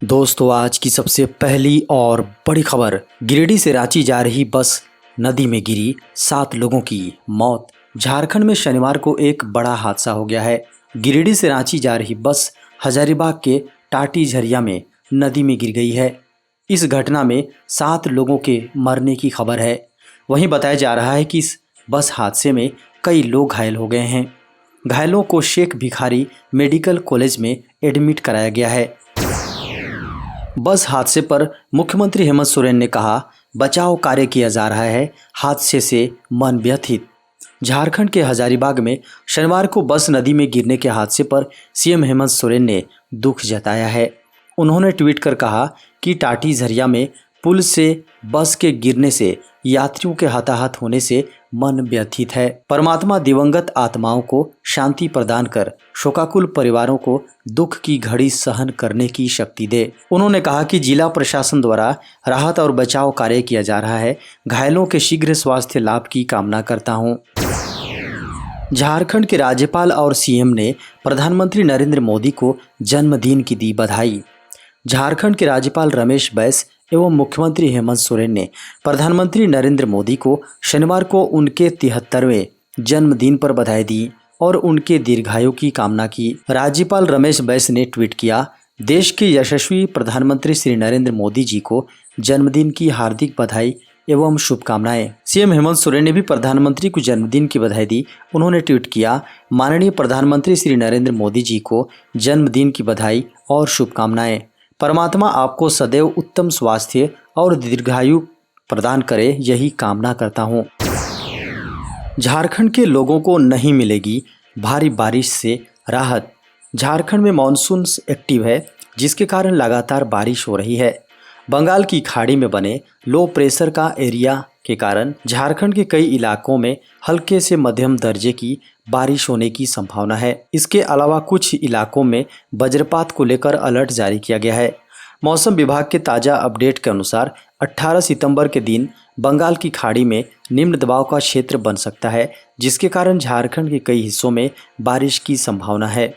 दोस्तों, आज की सबसे पहली और बड़ी खबर। गिरिडीह से रांची जा रही बस नदी में गिरी, 7 लोगों की मौत। झारखंड में शनिवार को एक बड़ा हादसा हो गया है। गिरिडीह से रांची जा रही बस हजारीबाग के टाटी झरिया में नदी में गिर गई है। इस घटना में 7 लोगों के मरने की खबर है। वहीं बताया जा रहा है कि इस बस हादसे में कई लोग घायल हो गए हैं। घायलों को शेख भिखारी मेडिकल कॉलेज में एडमिट कराया गया है। बस हादसे पर मुख्यमंत्री हेमंत सोरेन ने कहा, बचाव कार्य किया जा रहा है, हादसे से मन व्यथित। झारखंड के हजारीबाग में शनिवार को बस नदी में गिरने के हादसे पर सीएम हेमंत सोरेन ने दुख जताया है। उन्होंने ट्वीट कर कहा कि टाटी झरिया में पुल से बस के गिरने से यात्रियों के हताहत होने से मन व्यथित है। परमात्मा दिवंगत आत्माओं को शांति प्रदान कर शोकाकुल परिवारों को दुख की घड़ी सहन करने की शक्ति दे। उन्होंने कहा कि जिला प्रशासन द्वारा राहत और बचाव कार्य किया जा रहा है। घायलों के शीघ्र स्वास्थ्य लाभ की कामना करता हूं। झारखंड के राज्यपाल और सीएम ने प्रधानमंत्री नरेंद्र मोदी को जन्मदिन की दी बधाई। झारखंड के राज्यपाल रमेश बैस एवं मुख्यमंत्री हेमंत सोरेन ने प्रधानमंत्री नरेंद्र मोदी को शनिवार को उनके 73वें जन्मदिन पर बधाई दी और उनके दीर्घायु की कामना की। राज्यपाल रमेश बैस ने ट्वीट किया, देश के यशस्वी प्रधानमंत्री श्री नरेंद्र मोदी जी को जन्मदिन की हार्दिक बधाई एवं शुभकामनाएं। सीएम हेमंत सोरेन ने भी प्रधानमंत्री को जन्मदिन की बधाई दी। उन्होंने ट्वीट किया, माननीय प्रधानमंत्री श्री नरेंद्र मोदी जी को जन्मदिन की बधाई और शुभकामनाएं। परमात्मा आपको सदैव उत्तम स्वास्थ्य और दीर्घायु प्रदान करे, यही कामना करता हूँ। झारखंड के लोगों को नहीं मिलेगी भारी बारिश से राहत। झारखंड में मानसून एक्टिव है, जिसके कारण लगातार बारिश हो रही है। बंगाल की खाड़ी में बने लो प्रेशर का एरिया के कारण झारखंड के कई इलाकों में हल्के से मध्यम दर्जे की बारिश होने की संभावना है। इसके अलावा कुछ इलाकों में वज्रपात को लेकर अलर्ट जारी किया गया है। मौसम विभाग के ताज़ा अपडेट के अनुसार 18 सितंबर के दिन बंगाल की खाड़ी में निम्न दबाव का क्षेत्र बन सकता है, जिसके कारण झारखंड के कई हिस्सों में बारिश की संभावना है।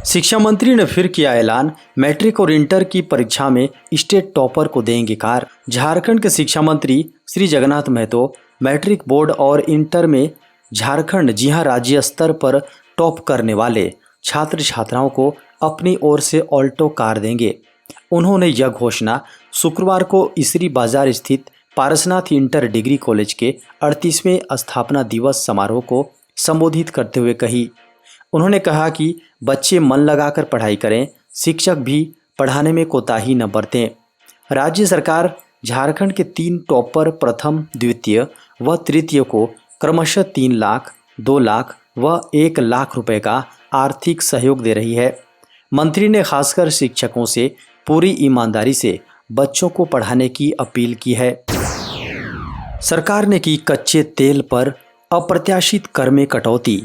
शिक्षा मंत्री ने फिर किया ऐलान, मैट्रिक और इंटर की परीक्षा में स्टेट टॉपर को देंगे कार। झारखंड के शिक्षा मंत्री श्री जगन्नाथ महतो मैट्रिक बोर्ड और इंटर में झारखंड, जी हां, राज्य स्तर पर टॉप करने वाले छात्र छात्राओं को अपनी ओर से ऑल्टो कार देंगे। उन्होंने यह घोषणा शुक्रवार को इसरी बाजार स्थित पारसनाथ इंटर डिग्री कॉलेज के 38वें स्थापना दिवस समारोह को संबोधित करते हुए कही। उन्होंने कहा कि बच्चे मन लगाकर पढ़ाई करें, शिक्षक भी पढ़ाने में कोताही न बरतें। राज्य सरकार झारखंड के 3 टॉपर प्रथम, द्वितीय व तृतीय को क्रमशः 3 लाख, 2 लाख व 1 लाख रुपए का आर्थिक सहयोग दे रही है। मंत्री ने खासकर शिक्षकों से पूरी ईमानदारी से बच्चों को पढ़ाने की अपील की है। सरकार ने की कच्चे तेल पर अप्रत्याशित कर में कटौती।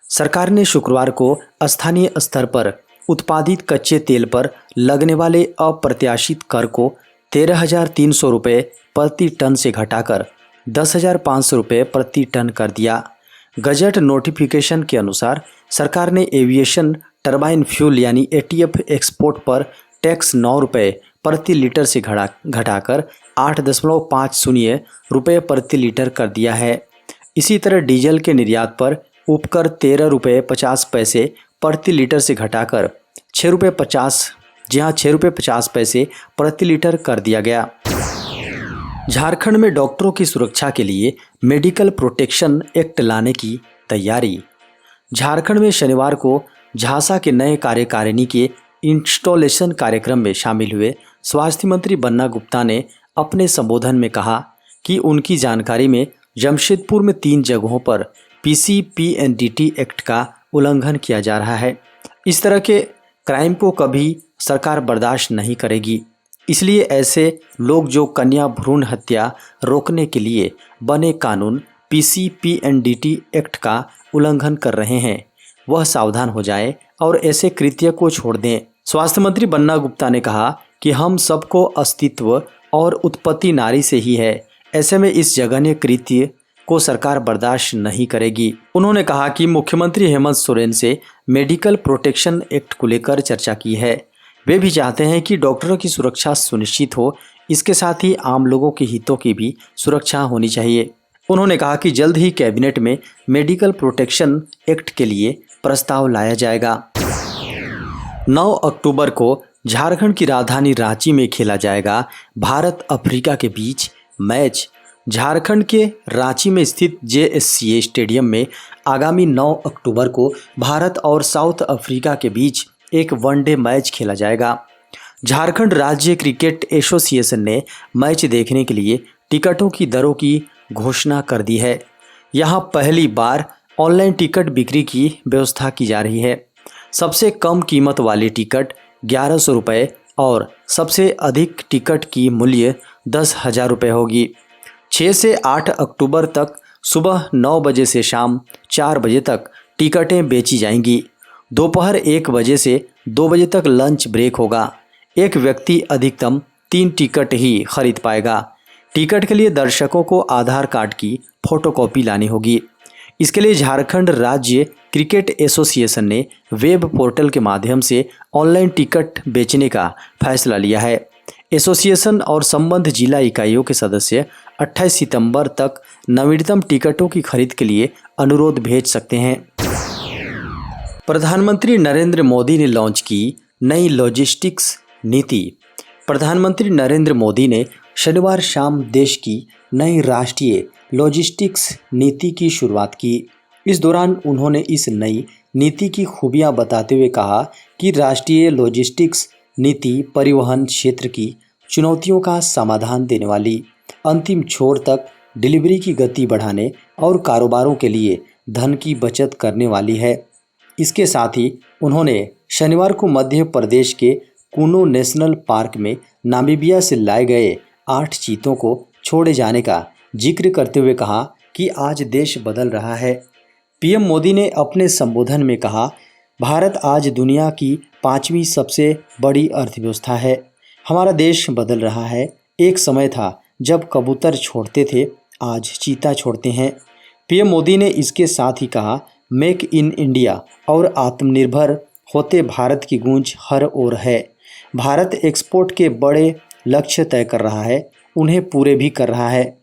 सरकार ने शुक्रवार को स्थानीय स्तर पर उत्पादित कच्चे तेल पर लगने वाले अप्रत्याशित कर को 13,300 रुपये प्रति टन से घटाकर 10,500 रुपये प्रति टन कर दिया। गजट नोटिफिकेशन के अनुसार सरकार ने एविएशन टरबाइन फ्यूल यानी एटीएफ एक्सपोर्ट पर टैक्स 9 रुपये प्रति लीटर से घटाकर 8.50 रुपये प्रति लीटर कर दिया है। इसी तरह डीजल के निर्यात पर उपकर 13 रुपये 50 पैसे प्रति लीटर से घटाकर 6 रुपये 50 पैसे प्रति लीटर कर दिया गया। झारखंड में डॉक्टरों की सुरक्षा के लिए मेडिकल प्रोटेक्शन एक्ट लाने की तैयारी। झारखंड में शनिवार को झांसा के नए कार्यकारिणी के इंस्टॉलेशन कार्यक्रम में शामिल हुए स्वास्थ्य मंत्री बन्ना गुप्ता ने अपने संबोधन में कहा कि उनकी जानकारी में जमशेदपुर में 3 जगहों पर पीसीपीएनडीटी एक्ट का उल्लंघन किया जा रहा है। इस तरह के क्राइम को कभी सरकार बर्दाश्त नहीं करेगी। इसलिए ऐसे लोग जो कन्या भ्रूण हत्या रोकने के लिए बने कानून पीसीपीएनडीटी एक्ट का उल्लंघन कर रहे हैं, वह सावधान हो जाएं और ऐसे कृत्य को छोड़ दें। स्वास्थ्य मंत्री बन्ना गुप्ता ने कहा कि हम सबको अस्तित्व और उत्पत्ति नारी से ही है। ऐसे में इस जघन्य कृत्य को सरकार बर्दाश्त नहीं करेगी। उन्होंने कहा कि मुख्यमंत्री हेमंत सोरेन से मेडिकल प्रोटेक्शन एक्ट को लेकर चर्चा की है। वे भी चाहते हैं कि डॉक्टरों की सुरक्षा सुनिश्चित हो, इसके साथ ही आम लोगों के हितों की भी सुरक्षा होनी चाहिए। उन्होंने कहा कि जल्द ही कैबिनेट में मेडिकल प्रोटेक्शन एक्ट के लिए प्रस्ताव लाया जाएगा। 9 अक्टूबर को झारखंड की राजधानी रांची में खेला जाएगा भारत अफ्रीका के बीच मैच। झारखंड के रांची में स्थित JSCA स्टेडियम में आगामी 9 अक्टूबर को भारत और साउथ अफ्रीका के बीच एक वनडे मैच खेला जाएगा। झारखंड राज्य क्रिकेट एसोसिएशन ने मैच देखने के लिए टिकटों की दरों की घोषणा कर दी है। यहां पहली बार ऑनलाइन टिकट बिक्री की व्यवस्था की जा रही है। सबसे कम कीमत वाली टिकट 1100 रुपये और सबसे अधिक टिकट की मूल्य 10,000 रुपये होगी। 6 से 8 अक्टूबर तक सुबह 9 बजे से शाम 4 बजे तक टिकटें बेची जाएंगी। दोपहर 1 बजे से 2 बजे तक लंच ब्रेक होगा। एक व्यक्ति अधिकतम 3 टिकट ही खरीद पाएगा। टिकट के लिए दर्शकों को आधार कार्ड की फोटोकॉपी लानी होगी। इसके लिए झारखंड राज्य क्रिकेट एसोसिएशन ने वेब पोर्टल के माध्यम से ऑनलाइन टिकट बेचने का फैसला लिया है। एसोसिएशन और संबद्ध जिला इकाइयों के सदस्य 28 सितंबर तक नवीनतम टिकटों की खरीद के लिए अनुरोध भेज सकते हैं। प्रधानमंत्री नरेंद्र मोदी ने लॉन्च की नई लॉजिस्टिक्स नीति। प्रधानमंत्री नरेंद्र मोदी ने शनिवार शाम देश की नई राष्ट्रीय लॉजिस्टिक्स नीति की शुरुआत की। इस दौरान उन्होंने इस नई नीति की खूबियां बताते हुए कहा कि राष्ट्रीय लॉजिस्टिक्स नीति परिवहन क्षेत्र की चुनौतियों का समाधान देने वाली, अंतिम छोर तक डिलीवरी की गति बढ़ाने और कारोबारों के लिए धन की बचत करने वाली है। इसके साथ ही उन्होंने शनिवार को मध्य प्रदेश के कुनो नेशनल पार्क में नामीबिया से लाए गए 8 चीतों को छोड़े जाने का जिक्र करते हुए कहा कि आज देश बदल रहा है। पीएम मोदी ने अपने संबोधन में कहा, भारत आज दुनिया की 5वीं सबसे बड़ी अर्थव्यवस्था है। हमारा देश बदल रहा है। एक समय था जब कबूतर छोड़ते थे, आज चीता छोड़ते हैं। पीएम मोदी ने इसके साथ ही कहा, मेक इन इंडिया और आत्मनिर्भर होते भारत की गूंज हर ओर है। भारत एक्सपोर्ट के बड़े लक्ष्य तय कर रहा है, उन्हें पूरे भी कर रहा है।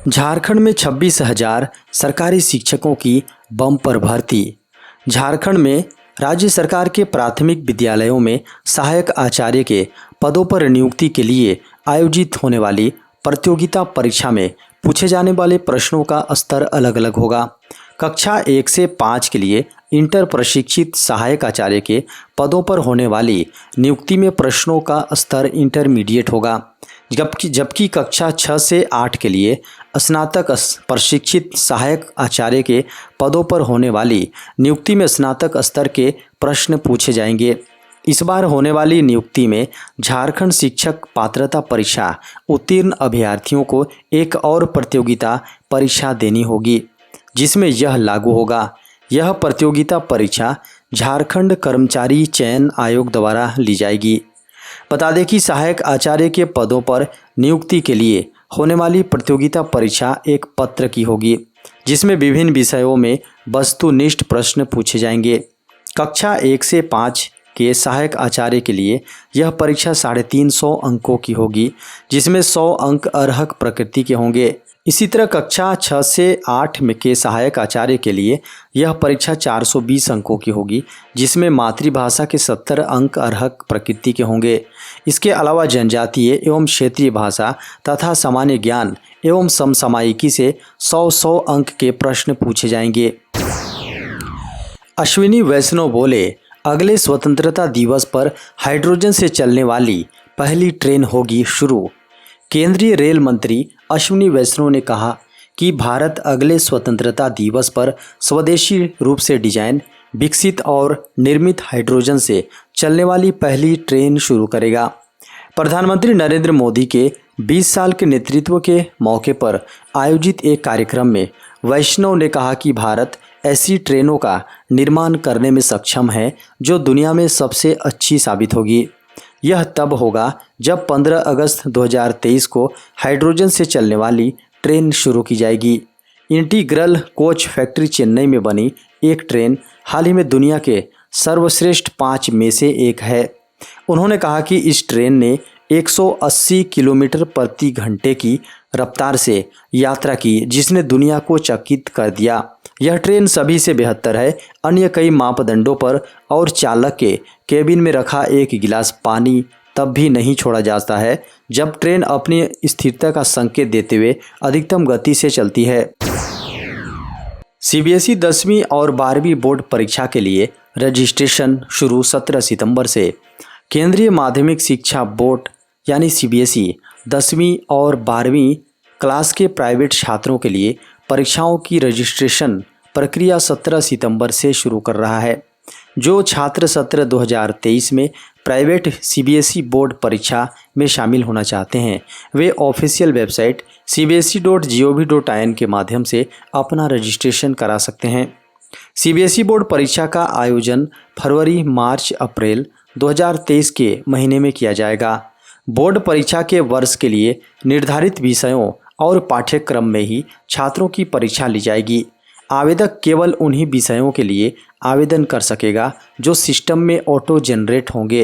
झारखंड में 26,000 सरकारी शिक्षकों की बम्पर भर्ती। झारखंड में राज्य सरकार के प्राथमिक विद्यालयों में सहायक आचार्य के पदों पर नियुक्ति के लिए आयोजित होने वाली प्रतियोगिता परीक्षा में पूछे जाने वाले प्रश्नों का स्तर अलग अलग होगा। कक्षा 1 से 5 के लिए इंटर प्रशिक्षित सहायक आचार्य के पदों पर होने वाली नियुक्ति में प्रश्नों का स्तर इंटरमीडिएट होगा, जबकि कक्षा 6 से 8 के लिए स्नातक प्रशिक्षित सहायक आचार्य के पदों पर होने वाली नियुक्ति में स्नातक स्तर के प्रश्न पूछे जाएंगे। इस बार होने वाली नियुक्ति में झारखंड शिक्षक पात्रता परीक्षा उत्तीर्ण अभ्यर्थियों को एक और प्रतियोगिता परीक्षा देनी होगी, जिसमें यह लागू होगा। यह प्रतियोगिता परीक्षा झारखंड कर्मचारी चयन आयोग द्वारा ली जाएगी। बता दें कि सहायक आचार्य के पदों पर नियुक्ति के लिए होने वाली प्रतियोगिता परीक्षा एक पत्र की होगी, जिसमें विभिन्न विषयों में वस्तुनिष्ठ प्रश्न पूछे जाएंगे। कक्षा 1 से 5 के सहायक आचार्य के लिए यह परीक्षा 350 अंकों की होगी, जिसमें 100 अंक अर्हक प्रकृति के होंगे। इसी तरह कक्षा 6 से 8 में के सहायक आचार्य के लिए यह परीक्षा 420 अंकों की होगी, जिसमें मातृभाषा के 70 अंक अर्हक प्रकृति के होंगे। इसके अलावा जनजातीय एवं क्षेत्रीय भाषा तथा सामान्य ज्ञान एवं समसामयिकी से 100 अंक के प्रश्न पूछे जाएंगे। अश्विनी वैष्णव बोले, अगले स्वतंत्रता दिवस पर हाइड्रोजन से चलने वाली पहली ट्रेन होगी शुरू। केंद्रीय रेल मंत्री अश्विनी वैष्णव ने कहा कि भारत अगले स्वतंत्रता दिवस पर स्वदेशी रूप से डिजाइन, विकसित और निर्मित हाइड्रोजन से चलने वाली पहली ट्रेन शुरू करेगा। प्रधानमंत्री नरेंद्र मोदी के 20 साल के नेतृत्व के मौके पर आयोजित एक कार्यक्रम में वैष्णव ने कहा कि भारत ऐसी ट्रेनों का निर्माण करने में सक्षम है जो दुनिया में सबसे अच्छी साबित होगी। यह तब होगा जब 15 अगस्त 2023 को हाइड्रोजन से चलने वाली ट्रेन शुरू की जाएगी। इंटीग्रल कोच फैक्ट्री चेन्नई में बनी एक ट्रेन हाल ही में दुनिया के सर्वश्रेष्ठ 5 में से एक है। उन्होंने कहा कि इस ट्रेन ने 180 किलोमीटर प्रति घंटे की रफ्तार से यात्रा की, जिसने दुनिया को चकित कर दिया। यह ट्रेन सभी से बेहतर है अन्य कई मापदंडों पर, और चालक के केबिन में रखा एक गिलास पानी तब भी नहीं छोड़ा जाता है जब ट्रेन अपनी स्थिरता का संकेत देते हुए अधिकतम गति से चलती है। सीबीएसई 10वीं और 12वीं बोर्ड परीक्षा के लिए रजिस्ट्रेशन शुरू 17 सितंबर से। केंद्रीय माध्यमिक शिक्षा बोर्ड यानी सीबीएसई 10वीं और 12वीं क्लास के प्राइवेट छात्रों के लिए परीक्षाओं की रजिस्ट्रेशन प्रक्रिया 17 सितंबर से शुरू कर रहा है। जो छात्र सत्र 2023 में प्राइवेट सीबीएसई बोर्ड परीक्षा में शामिल होना चाहते हैं, वे ऑफिशियल वेबसाइट cbse.gov.in के माध्यम से अपना रजिस्ट्रेशन करा सकते हैं। सीबीएसई बोर्ड परीक्षा का आयोजन फरवरी, मार्च, अप्रैल 2023 के महीने में किया जाएगा। बोर्ड परीक्षा के वर्ष के लिए निर्धारित विषयों और पाठ्यक्रम में ही छात्रों की परीक्षा ली जाएगी। आवेदक केवल उन्हीं विषयों के लिए आवेदन कर सकेगा जो सिस्टम में ऑटो जनरेट होंगे।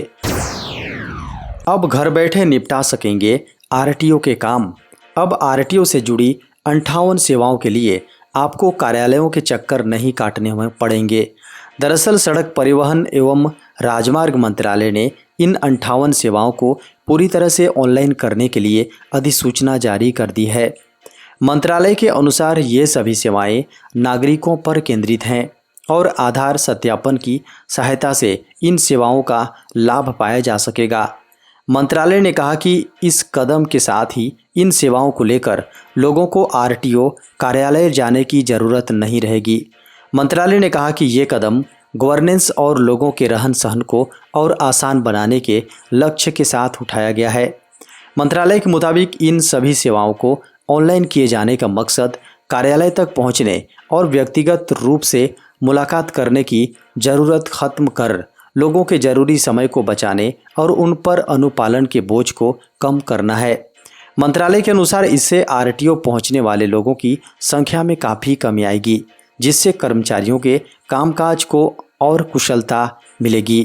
अब घर बैठे निपटा सकेंगे आरटीओ के काम। अब आरटीओ से जुड़ी 58 सेवाओं के लिए आपको कार्यालयों के चक्कर नहीं काटने पड़ेंगे। दरअसल सड़क परिवहन एवं राजमार्ग मंत्रालय ने इन 58 सेवाओं को पूरी तरह से ऑनलाइन करने के लिए अधिसूचना जारी कर दी है। मंत्रालय के अनुसार ये सभी सेवाएं नागरिकों पर केंद्रित हैं और आधार सत्यापन की सहायता से इन सेवाओं का लाभ पाया जा सकेगा। मंत्रालय ने कहा कि इस कदम के साथ ही इन सेवाओं को लेकर लोगों को आरटीओ कार्यालय जाने की ज़रूरत नहीं रहेगी। मंत्रालय ने कहा कि ये कदम गवर्नेंस और लोगों के रहन सहन को और आसान बनाने के लक्ष्य के साथ उठाया गया है। मंत्रालय के मुताबिक इन सभी सेवाओं को ऑनलाइन किए जाने का मकसद कार्यालय तक पहुंचने और व्यक्तिगत रूप से मुलाकात करने की ज़रूरत खत्म कर लोगों के ज़रूरी समय को बचाने और उन पर अनुपालन के बोझ को कम करना है। मंत्रालय के अनुसार इससे आरटीओ पहुंचने वाले लोगों की संख्या में काफ़ी कमी आएगी, जिससे कर्मचारियों के कामकाज को और कुशलता मिलेगी।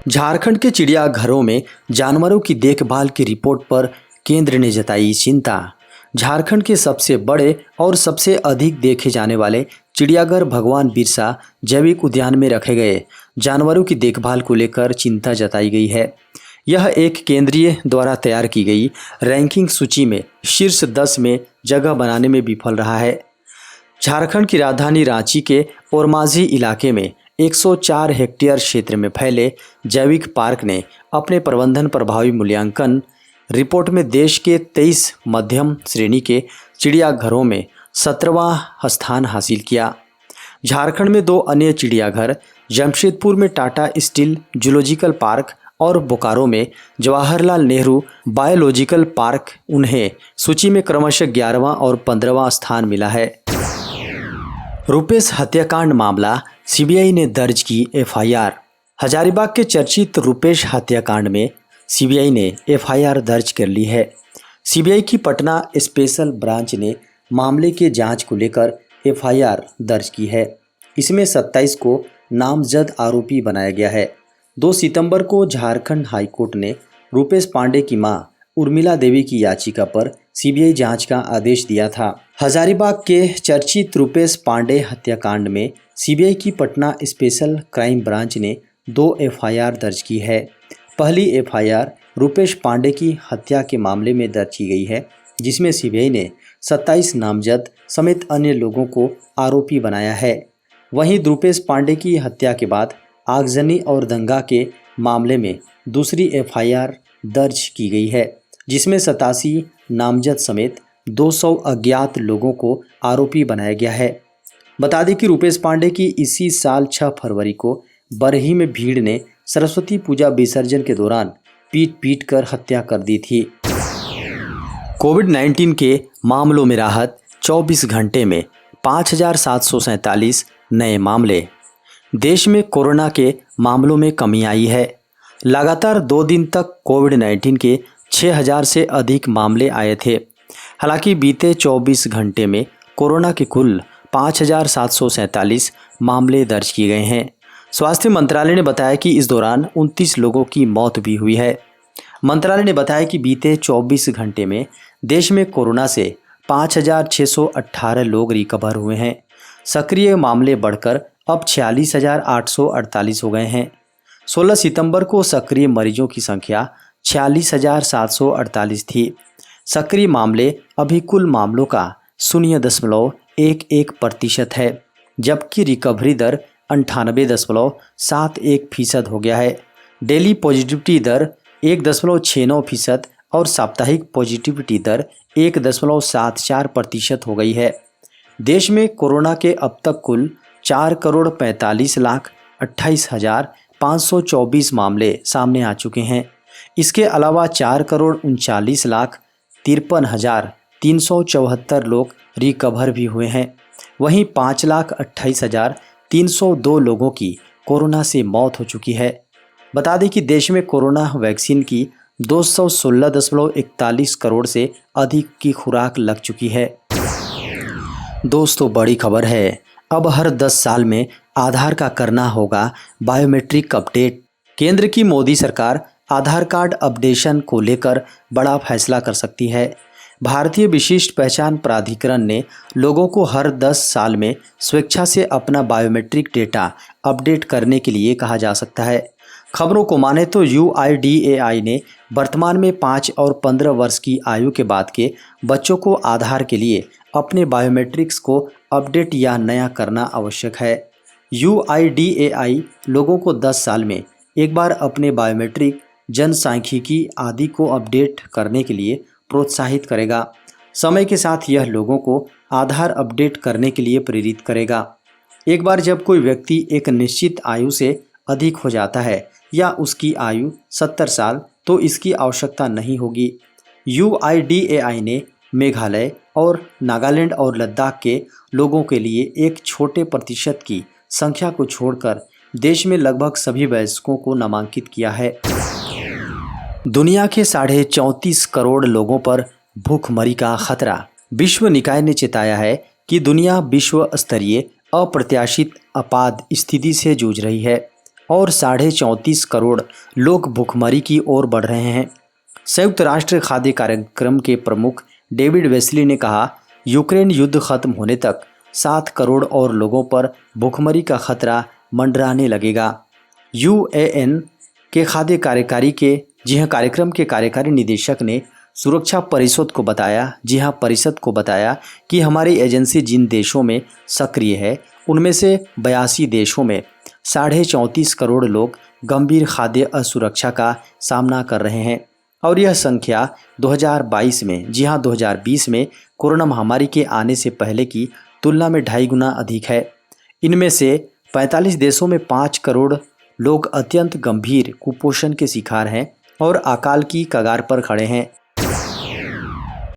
झारखंड के चिड़ियाघरों में जानवरों की देखभाल की रिपोर्ट पर केंद्र ने जताई चिंता। झारखंड के सबसे बड़े और सबसे अधिक देखे जाने वाले चिड़ियाघर भगवान बिरसा जैविक उद्यान में रखे गए जानवरों की देखभाल को लेकर चिंता जताई गई है। यह एक केंद्रीय द्वारा तैयार की गई रैंकिंग सूची में शीर्ष 10 में जगह बनाने में विफल रहा है। झारखंड की राजधानी रांची के ओरमांझी इलाके में 104 हेक्टेयर क्षेत्र में फैले जैविक पार्क ने अपने प्रबंधन प्रभावी मूल्यांकन रिपोर्ट में देश के 23 मध्यम श्रेणी के चिड़ियाघरों में 17वां स्थान हासिल किया। झारखंड में 2 अन्य चिड़ियाघर जमशेदपुर में टाटा स्टील जूलॉजिकल पार्क और बोकारो में जवाहरलाल नेहरू बायोलॉजिकल पार्क, उन्हें सूची में क्रमशः 11वां और 15वां स्थान मिला है। रुपेश हत्याकांड मामला, सीबीआई ने दर्ज की एफआईआर। हजारीबाग के चर्चित रुपेश हत्याकांड में सीबीआई ने एफआईआर दर्ज कर ली है। सीबीआई की पटना स्पेशल ब्रांच ने मामले के जांच को लेकर एफआईआर दर्ज की है। इसमें 27 को नामजद आरोपी बनाया गया है। 2 सितंबर को झारखंड हाईकोर्ट ने रुपेश पांडे की मां उर्मिला देवी की याचिका पर सीबीआई जांच का आदेश दिया था। हजारीबाग के चर्चित रुपेश पांडे हत्याकांड में सीबीआई की पटना स्पेशल क्राइम ब्रांच ने 2 एफआईआर दर्ज की है। पहली एफआईआर रुपेश पांडे की हत्या के मामले में दर्ज की गई है, जिसमें सीबीआई ने 27 नामजद समेत अन्य लोगों को आरोपी बनाया है। वहीं रुपेश पांडे की हत्या के बाद आगजनी और दंगा के मामले में दूसरी एफआईआर दर्ज की गई है, जिसमें 87 नामजद समेत 200 अज्ञात लोगों को आरोपी बनाया गया है। बता दें कि रुपेश पांडे की इसी साल 6 फरवरी को बरही में भीड़ ने सरस्वती पूजा विसर्जन के दौरान पीट कर हत्या कर दी थी। कोविड-19 के मामलों में राहत, 24 घंटे में 5,747 नए मामले। देश में कोरोना के मामलों में कमी आई है। लगातार 2 दिन तक कोविड-19 के 6,000 से अधिक मामले आए थे। हालांकि बीते 24 घंटे में कोरोना के कुल 5,747 मामले दर्ज किए गए हैं। स्वास्थ्य मंत्रालय ने बताया कि इस दौरान 29 लोगों की मौत भी हुई है। मंत्रालय ने बताया कि बीते 24 घंटे में देश में कोरोना से 5,618 लोग रिकवर हुए हैं। सक्रिय मामले बढ़कर अब 46,848 हो गए हैं। 16 सितंबर को सक्रिय मरीजों की संख्या 46,748 थी। सक्रिय मामले अभी कुल मामलों का 0.11% है, जबकि रिकवरी दर 98.71% हो गया है। डेली पॉजिटिविटी दर 1.69% और साप्ताहिक पॉजिटिविटी दर 1.74% हो गई है। देश में कोरोना के अब तक कुल 4,45,28,524 मामले सामने आ चुके हैं। इसके अलावा 4,39,53,374 लोग रिकवर भी हुए हैं। वहीं 5,28,302 लोगों की कोरोना से मौत हो चुकी है। बता दें कि देश में कोरोना वैक्सीन की 216.41 करोड़ से अधिक की खुराक लग चुकी है। दोस्तों, बड़ी खबर है, अब हर 10 साल में आधार का करना होगा बायोमेट्रिक अपडेट। केंद्र की मोदी सरकार आधार कार्ड अपडेशन को लेकर बड़ा फैसला कर सकती है। भारतीय विशिष्ट पहचान प्राधिकरण ने लोगों को हर 10 साल में स्वेच्छा से अपना बायोमेट्रिक डेटा अपडेट करने के लिए कहा जा सकता है। खबरों को माने तो UIDAI ने वर्तमान में 5 और 15 वर्ष की आयु के बाद के बच्चों को आधार के लिए अपने बायोमेट्रिक्स को अपडेट या नया करना आवश्यक है। UIDAI लोगों को 10 साल में एक बार अपने बायोमेट्रिक, जनसांख्यिकी आदि को अपडेट करने के लिए प्रोत्साहित करेगा। समय के साथ यह लोगों को आधार अपडेट करने के लिए प्रेरित करेगा। एक बार जब कोई व्यक्ति एक निश्चित आयु से अधिक हो जाता है या उसकी आयु 70 साल, तो इसकी आवश्यकता नहीं होगी। UIDAI ने मेघालय और नागालैंड और लद्दाख के लोगों के लिए एक छोटे प्रतिशत की संख्या को छोड़कर देश में लगभग सभी वयस्कों को नामांकित किया है। दुनिया के 34.5 करोड़ लोगों पर भूखमरी का खतरा। विश्व निकाय ने चेताया है कि दुनिया विश्व स्तरीय अप्रत्याशित आपात स्थिति से जूझ रही है और 34.5 करोड़ लोग भूखमरी की ओर बढ़ रहे हैं। संयुक्त राष्ट्र खाद्य कार्यक्रम के प्रमुख डेविड वेस्ली ने कहा, यूक्रेन युद्ध खत्म होने तक 7 करोड़ और लोगों पर भूखमरी का खतरा मंडराने लगेगा। UN के खाद्य कार्यक्रम के कार्यकारी निदेशक ने सुरक्षा परिषद को बताया कि हमारी एजेंसी जिन देशों में सक्रिय है उनमें से 82 देशों में 34.5 करोड़ लोग गंभीर खाद्य असुरक्षा का सामना कर रहे हैं और यह संख्या 2020 में कोरोना महामारी के आने से पहले की तुलना में 2.5 गुना अधिक है। इनमें से 45 देशों में 5 करोड़ लोग अत्यंत गंभीर कुपोषण के शिकार हैं और अकाल की कगार पर खड़े हैं।